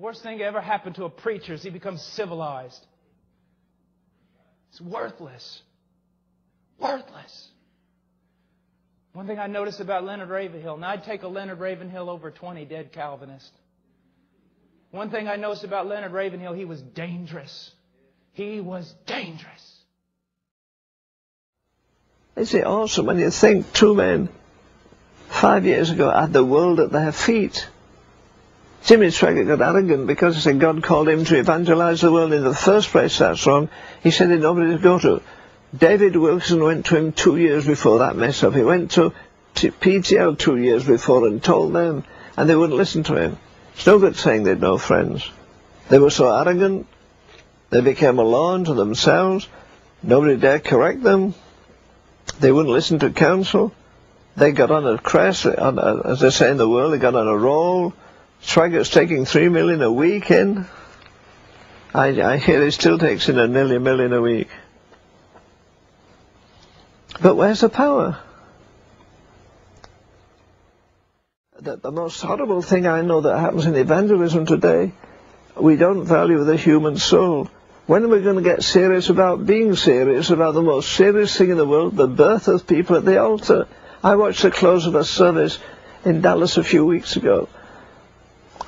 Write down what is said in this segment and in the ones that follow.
Worst thing that ever happened to a preacher is he becomes civilized. It's worthless. Worthless. One thing I noticed about Leonard Ravenhill, and I'd take a Leonard Ravenhill over 20 dead Calvinists. One thing I noticed about Leonard Ravenhill, he was dangerous. He was dangerous. Isn't it awesome when you think two men 5 years ago had the world at their feet? Jimmy Swaggart got arrogant because he said God called him to evangelize the world in the first place. That's wrong. He said he had nobody to go to. David Wilson went to him 2 years before that mess up. He went to PTL 2 years before and told them, and they wouldn't listen to him. It's no good saying they'd no friends. They were so arrogant, they became a law unto themselves. Nobody dared correct them. They wouldn't listen to counsel. They got on a crest, as they say in the world, they got on a roll. Swaggart's taking $3 million a week in. I hear he still takes in nearly $1 million a week. But where's the power? The most horrible thing I know that happens in evangelism today, we don't value the human soul. When are we going to get serious about being serious about the most serious thing in the world, the birth of people at the altar? I watched the close of a service in Dallas a few weeks ago.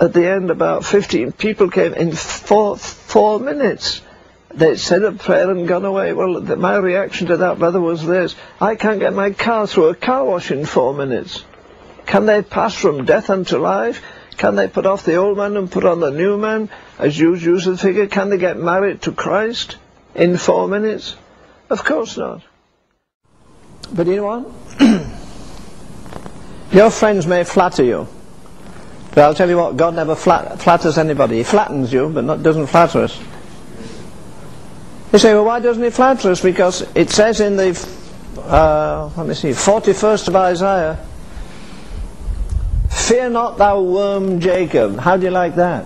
At the end, about 15 people came in 4 minutes. They'd said a prayer and gone away. Well, my reaction to that, brother, was this. I can't get my car through a car wash in 4 minutes. Can they pass from death unto life? Can they put off the old man and put on the new man? As you use the figure, can they get married to Christ in 4 minutes? Of course not. But you know what? Your friends may flatter you. But I'll tell you what, God never flatters anybody. He flattens you, but doesn't flatter us. You say, well, why doesn't he flatter us? Because it says in the, 41st of Isaiah, fear not thou worm Jacob. How do you like that?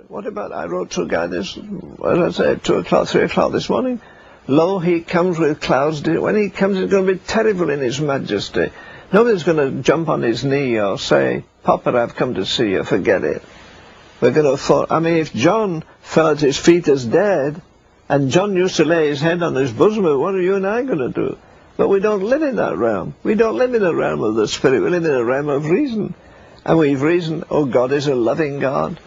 What about, I wrote to a guy this, as I said, 2 o'clock, 3 o'clock this morning. Lo, he comes with clouds. When he comes, he's going to be terrible in his majesty. Nobody's going to jump on his knee or say, Papa, I've come to see you. Forget it. We're going to fall. I mean, if John fell at his feet as dead, and John used to lay his head on his bosom, what are you and I going to do? But we don't live in that realm. We don't live in a realm of the Spirit. We live in a realm of reason. And we've reasoned, oh, God is a loving God.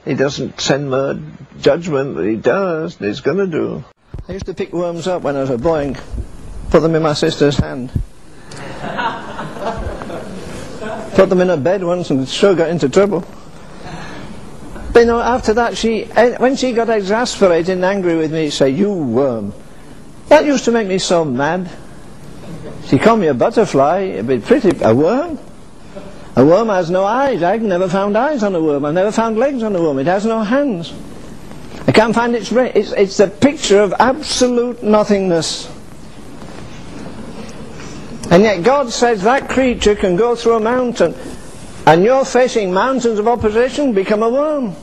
He doesn't send judgment, but he does, and he's going to do. I used to pick worms up when I was a boy and put them in my sister's hand. Put them in her bed once and sure got into trouble. But you know, after that, when she got exasperated and angry with me, she'd say, you worm. That used to make me so mad. She called me a butterfly, a bit pretty. A worm? A worm has no eyes. I've never found eyes on a worm. I've never found legs on a worm. It has no hands. I can't find its brain. It's the picture of absolute nothingness. And yet God says that creature can go through a mountain, and you're facing mountains of opposition, become a worm.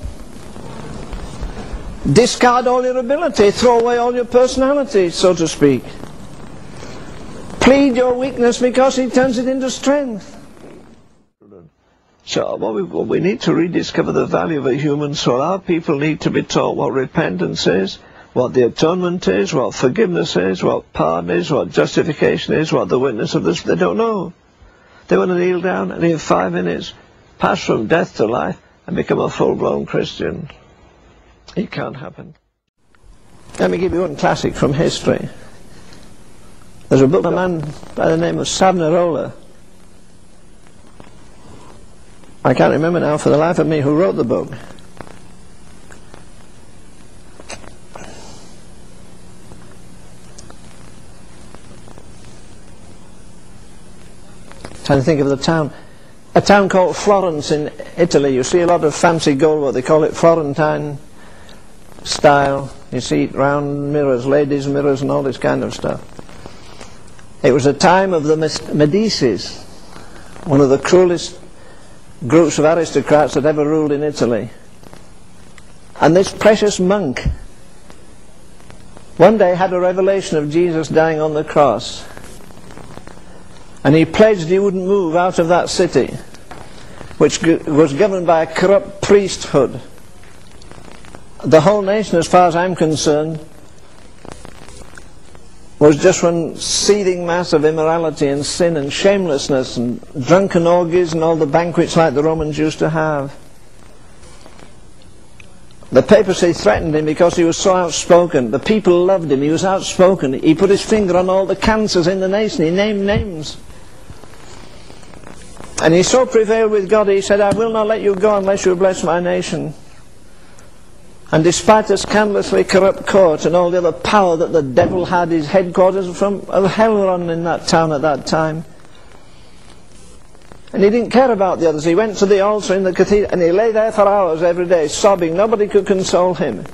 Discard all your ability, throw away all your personality, so to speak. Plead your weakness because He turns it into strength. So what we need to rediscover the value of a human soul. Our people need to be taught what repentance is, what the atonement is, what forgiveness is, what pardon is, what justification is, what the witness of this. They don't know. They want to kneel down and in 5 minutes pass from death to life and become a full-blown Christian. It can't happen. Let me give you one classic from history. There's a book by a man by the name of Savonarola. I can't remember now for the life of me who wrote the book. Trying to think of the town. A town called Florence in Italy. You see a lot of fancy gold, what they call it, Florentine style. You see round mirrors, ladies' mirrors and all this kind of stuff. It was a time of the Medicis, one of the cruelest groups of aristocrats that ever ruled in Italy. And this precious monk one day had a revelation of Jesus dying on the cross, and he pledged he wouldn't move out of that city which was governed by a corrupt priesthood. The whole nation, as far as I'm concerned, was just one seething mass of immorality and sin and shamelessness and drunken orgies and all the banquets like the Romans used to have. The papacy threatened him because he was so outspoken. The people loved him. He was outspoken. He put his finger on all the cancers in the nation. He named names. And he so prevailed with God, he said, I will not let you go unless you bless my nation. And despite the scandalously corrupt court and all the other power that the devil had, his headquarters of hell run in that town at that time. And he didn't care about the others. He went to the altar in the cathedral and he lay there for hours every day, sobbing. Nobody could console him.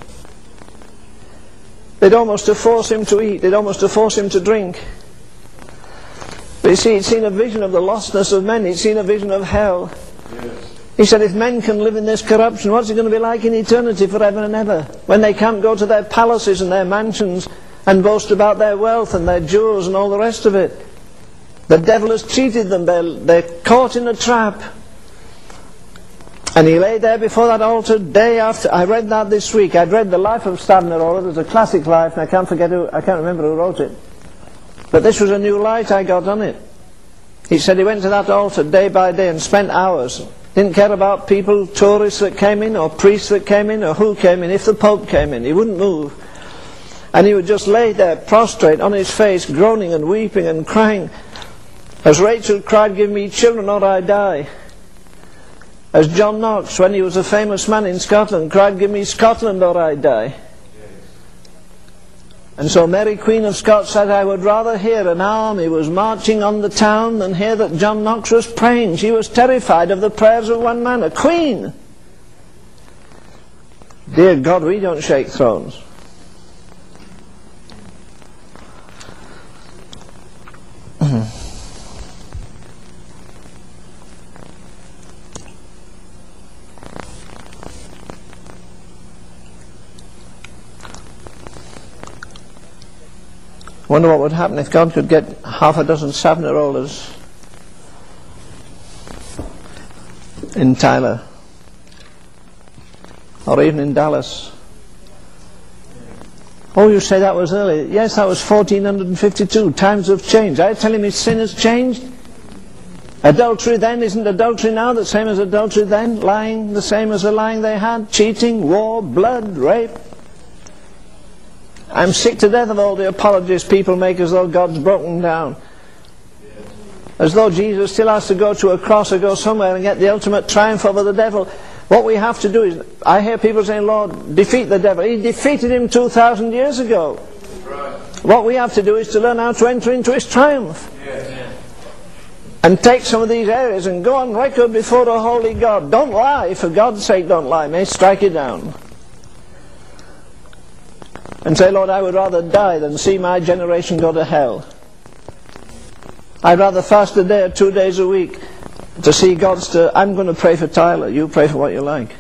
They'd almost have forced him to eat. They'd almost have forced him to drink. But you see, he'd seen a vision of the lostness of men. He'd seen a vision of hell. Yes. He said, if men can live in this corruption, what's it going to be like in eternity forever and ever? When they can't go to their palaces and their mansions and boast about their wealth and their jewels and all the rest of it. The devil has cheated them. They're caught in a trap. And he lay there before that altar day after. I read that this week. I'd read the life of Savonarola. There's a classic life, and I can't remember who wrote it. But this was a new light I got on it. He said he went to that altar day by day and spent hours. Didn't care about people, tourists that came in, or priests that came in, or who came in. If the Pope came in, he wouldn't move. And he would just lay there prostrate on his face, groaning and weeping and crying. As Rachel cried, give me children or I die. As John Knox, when he was a famous man in Scotland, cried, give me Scotland or I die. And so Mary Queen of Scots said, I would rather hear an army was marching on the town than hear that John Knox was praying. She was terrified of the prayers of one man, a queen. Dear God, we don't shake thrones. Wonder what would happen if God could get half a dozen Savonarolas in Tyler, or even in Dallas. Oh, you say that was early. Yes, that was 1452. Times have changed. Are you telling me sin has changed? Adultery then isn't adultery now the same as adultery then? Lying the same as the lying they had? Cheating, war, blood, rape? I'm sick to death of all the apologies people make as though God's broken down. As though Jesus still has to go to a cross or go somewhere and get the ultimate triumph over the devil. What we have to do is, I hear people saying, Lord, defeat the devil. He defeated him 2,000 years ago. Right. What we have to do is to learn how to enter into his triumph. Yes. And take some of these areas and go on record before the holy God. Don't lie, for God's sake don't lie. May strike you down. And say, Lord, I would rather die than see my generation go to hell. I'd rather fast a day or 2 days a week to see God's I'm going to pray for Tyler, you pray for what you like.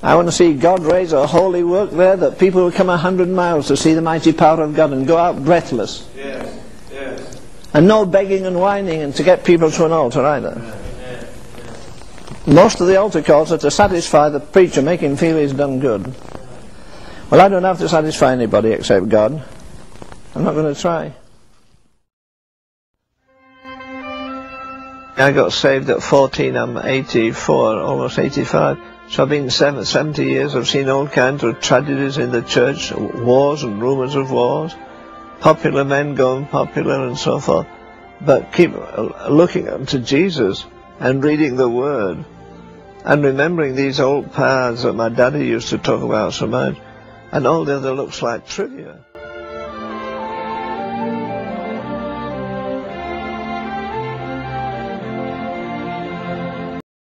I want to see God raise a holy work there that people will come 100 miles to see the mighty power of God and go out breathless. Yes. Yes. And no begging and whining and to get people to an altar either. Yes. Most of the altar calls are to satisfy the preacher, make him feel he's done good. Well, I don't have to satisfy anybody except God. I'm not going to try. I got saved at 14. I'm 84, almost 85. So I've been 70 years. I've seen all kinds of tragedies in the church, wars and rumours of wars, popular men going popular and so forth. But keep looking unto Jesus and reading the Word and remembering these old paths that my daddy used to talk about so much. And all the other looks like trivia.